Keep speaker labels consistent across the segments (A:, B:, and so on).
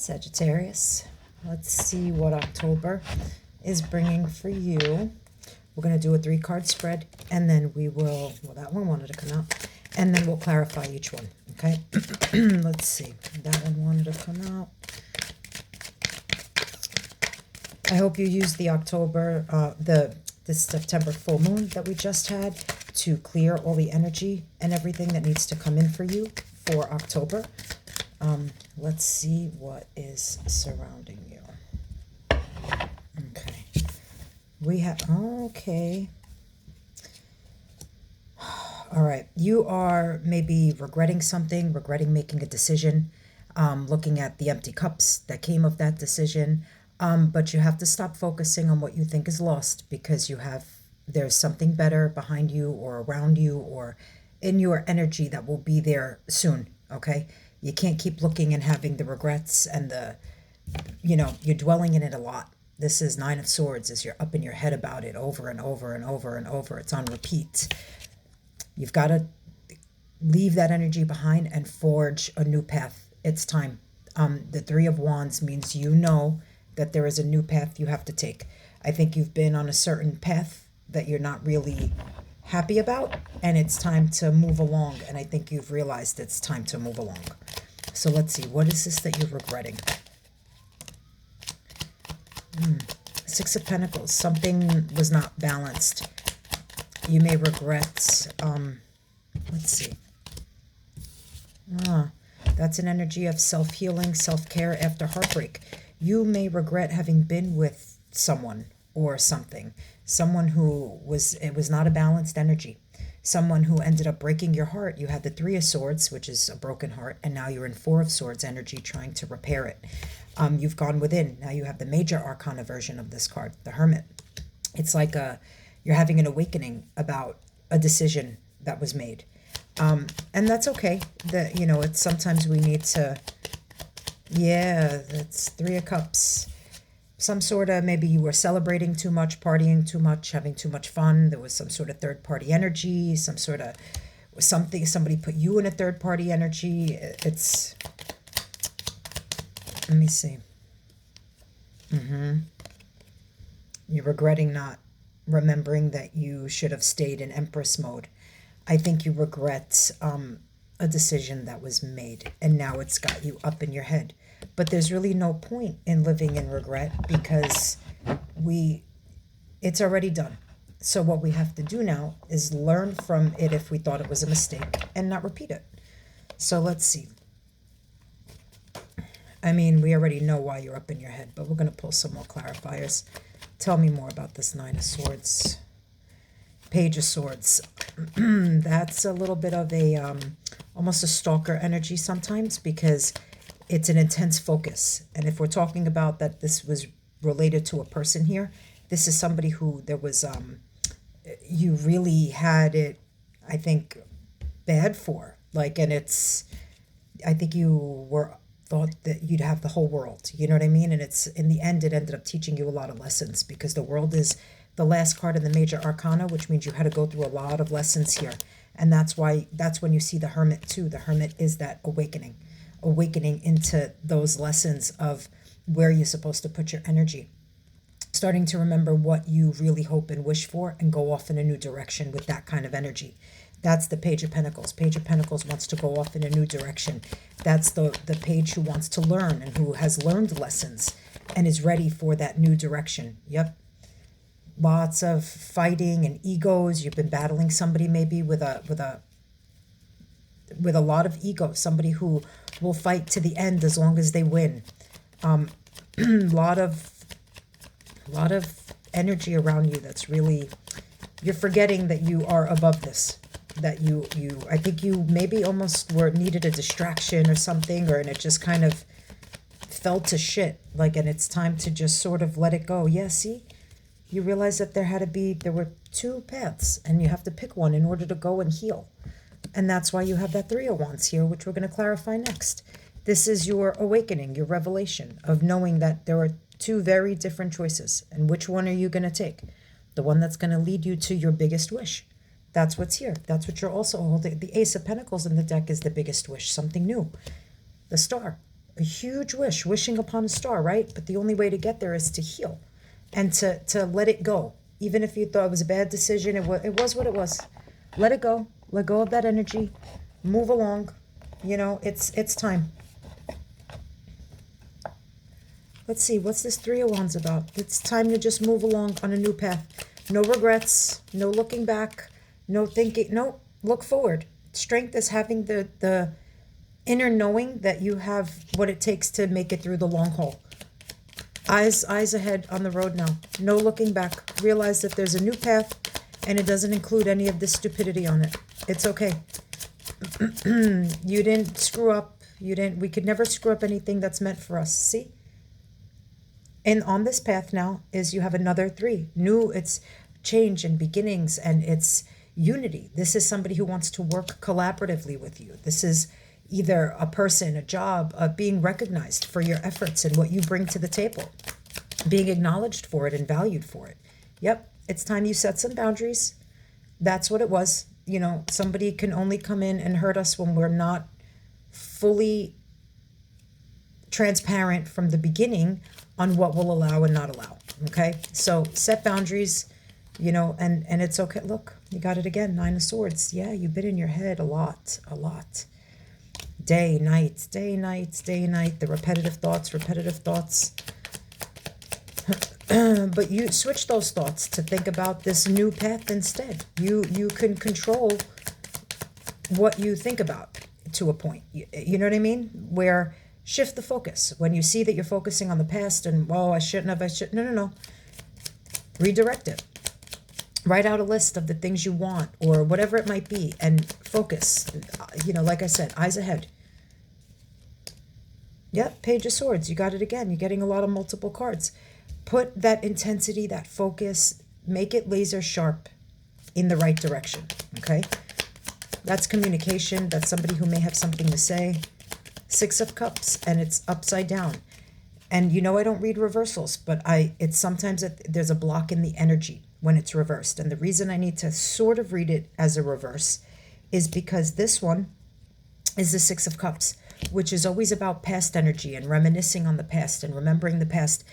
A: Sagittarius. Let's see what October is bringing for you. We're going to do a 3-card spread, and then we will, well, that one wanted to come out, and then we'll clarify each one, okay? Let's see. That one wanted to come out. I hope you use the this September full moon that we just had to clear all the energy and everything that needs to come in for you for October. Let's see what is surrounding you. Okay. We have, okay. All right. You are maybe regretting something, regretting making a decision, looking at the empty cups that came of that decision. But you have to stop focusing on what you think is lost, because there's something better behind you or around you or in your energy that will be there soon. Okay. You can't keep looking and having the regrets and you're dwelling in it a lot. This is 9 of Swords, as you're up in your head about it over and over and over and over. It's on repeat. You've got to leave that energy behind and forge a new path. It's time. The 3 of Wands means that there is a new path you have to take. I think you've been on a certain path that you're not really happy about, and it's time to move along, and I think you've realized it's time to move along. So let's see, what is this that you're regretting? 6 of Pentacles, something was not balanced. You may regret, let's see. That's an energy of self-healing, self-care after heartbreak. You may regret having been with someone or something. Someone who it was not a balanced energy. Someone who ended up breaking your heart. You had the 3 of Swords, which is a broken heart, and now you're in 4 of Swords energy trying to repair it. You've gone within. Now you have the major arcana version of this card, the Hermit. It's like you're having an awakening about a decision that was made. And that's okay. It's sometimes we need to, that's 3 of Cups. Some sort of, maybe you were celebrating too much, partying too much, having too much fun. There was some sort of third-party energy, some sort of something, somebody put you in a third-party energy. Let me see. You're regretting not remembering that you should have stayed in Empress mode. I think you regret a decision that was made, and now it's got you up in your head. But there's really no point in living in regret, because it's already done. So what we have to do now is learn from it if we thought it was a mistake and not repeat it. So let's see. I mean, we already know why you're up in your head, but we're going to pull some more clarifiers. Tell me more about this 9 of Swords. Page of Swords. That's a little bit of almost a stalker energy sometimes, because it's an intense focus. And if we're talking about that this was related to a person here, this is somebody who there was, you really had it, I think, bad for. And I think you thought that you'd have the whole world. You know what I mean? And in the end, it ended up teaching you a lot of lessons, because the world is the last card in the major arcana, which means you had to go through a lot of lessons here. And that's when you see the Hermit too. The Hermit is that awakening into those lessons of where you're supposed to put your energy. Starting to remember what you really hope and wish for, and go off in a new direction with that kind of energy. That's the Page of Pentacles. Page of Pentacles wants to go off in a new direction. That's the page who wants to learn and who has learned lessons and is ready for that new direction. Yep. Lots of fighting and egos. You've been battling somebody maybe with a lot of ego. Somebody who will fight to the end as long as they win. Lot of energy around you that's really, you're forgetting that you are above this. That I think you maybe almost needed a distraction or something, and it just kind of fell to shit. And it's time to just sort of let it go. Yeah, see? You realize that there were 2 paths, and you have to pick one in order to go and heal. And that's why you have that 3 of Wands here, which we're going to clarify next. This is your awakening, your revelation of knowing that there are 2 very different choices. And which one are you going to take? The one that's going to lead you to your biggest wish. That's what's here. That's what you're also holding. The Ace of Pentacles in the deck is the biggest wish, something new. The Star. A huge wish, wishing upon a star, right? But the only way to get there is to heal and to let it go. Even if you thought it was a bad decision, it was what it was. Let it go. Let go of that energy. Move along. You know, it's time. Let's see, what's this Three of Wands about? It's time to just move along on a new path. No regrets, no looking back, no thinking, no, look forward. Strength is having the inner knowing that you have what it takes to make it through the long haul. Eyes ahead on the road now. No looking back. Realize that there's a new path and it doesn't include any of this stupidity on it. It's okay. You didn't screw up. We could never screw up anything that's meant for us. See? And on this path now is you have another 3. New, it's change and beginnings, and it's unity. This is somebody who wants to work collaboratively with you. This is either a person, a job, being recognized for your efforts and what you bring to the table, being acknowledged for it and valued for it. Yep, it's time you set some boundaries. That's what it was. You know, somebody can only come in and hurt us when we're not fully transparent from the beginning on what we'll allow and not allow. Okay, so set boundaries, you know, and it's okay. Look, you got it again. 9 of Swords. Yeah, you've been in your head a lot. Day, night, day, night, day, night. The repetitive thoughts. But you switch those thoughts to think about this new path instead. You can control what you think about to a point. You know what I mean? Where shift the focus. When you see that you're focusing on the past and, oh, I shouldn't have, no. Redirect it. Write out a list of the things you want or whatever it might be and focus. You know, like I said, eyes ahead. Yep, Page of Swords. You got it again. You're getting a lot of multiple cards. Put that intensity, that focus, make it laser sharp in the right direction, okay? That's communication. That's somebody who may have something to say. 6 of Cups, and it's upside down. And you know I don't read reversals, but it's sometimes there's a block in the energy when it's reversed. And the reason I need to sort of read it as a reverse is because this one is the 6 of Cups, which is always about past energy and reminiscing on the past and remembering the past.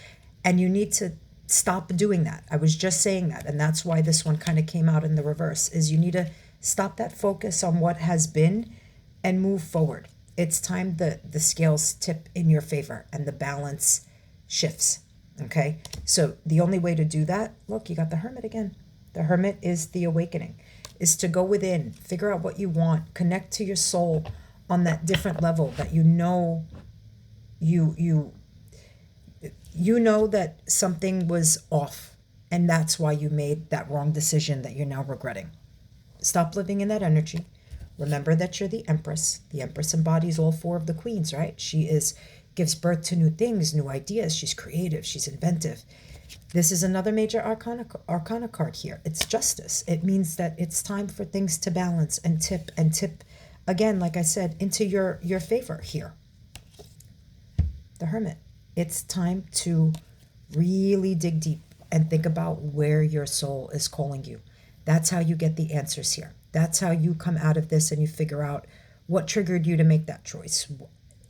A: And you need to stop doing that. I was just saying that, and that's why this one kind of came out in the reverse, is you need to stop that focus on what has been and move forward. It's time the scales tip in your favor and the balance shifts, okay? So the only way to do that, look, you got the Hermit again. The Hermit is the awakening, is to go within, figure out what you want, connect to your soul on that different level that you know you know that something was off, and that's why you made that wrong decision that you're now regretting. Stop living in that energy. Remember that you're the Empress. The Empress embodies all 4 of the queens, right? She gives birth to new things, new ideas. She's creative. She's inventive. This is another major arcana card here. It's justice. It means that it's time for things to balance and tip again, like I said, into your favor here. The Hermit. It's time to really dig deep and think about where your soul is calling you. That's how you get the answers here. That's how you come out of this and you figure out what triggered you to make that choice.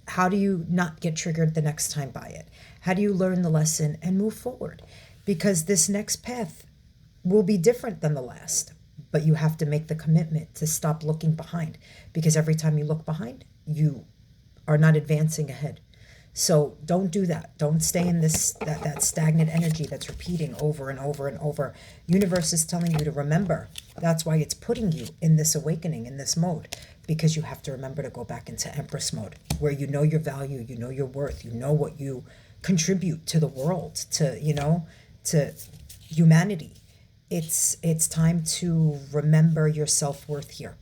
A: How do you not get triggered the next time by it? How do you learn the lesson and move forward? Because this next path will be different than the last, but you have to make the commitment to stop looking behind, because every time you look behind, you are not advancing ahead. So don't do that. Don't stay in that stagnant energy that's repeating over and over and over. Universe is telling you to remember. That's why it's putting you in this awakening, in this mode, because you have to remember to go back into Empress mode, where you know your value, you know your worth, you know what you contribute to the world, to humanity. It's time to remember your self-worth here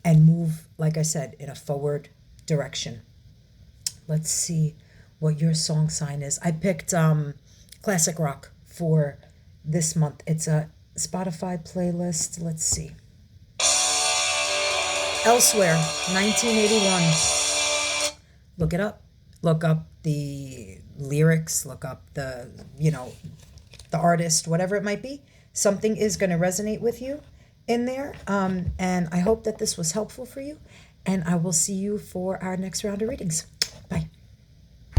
A: and move, like I said, in a forward direction. Let's see what your song sign is. I picked classic rock for this month. It's a Spotify playlist. Let's see. Elsewhere, 1981. Look it up. Look up the lyrics. Look up the artist, whatever it might be. Something is going to resonate with you in there. And I hope that this was helpful for you. And I will see you for our next round of readings. Bye.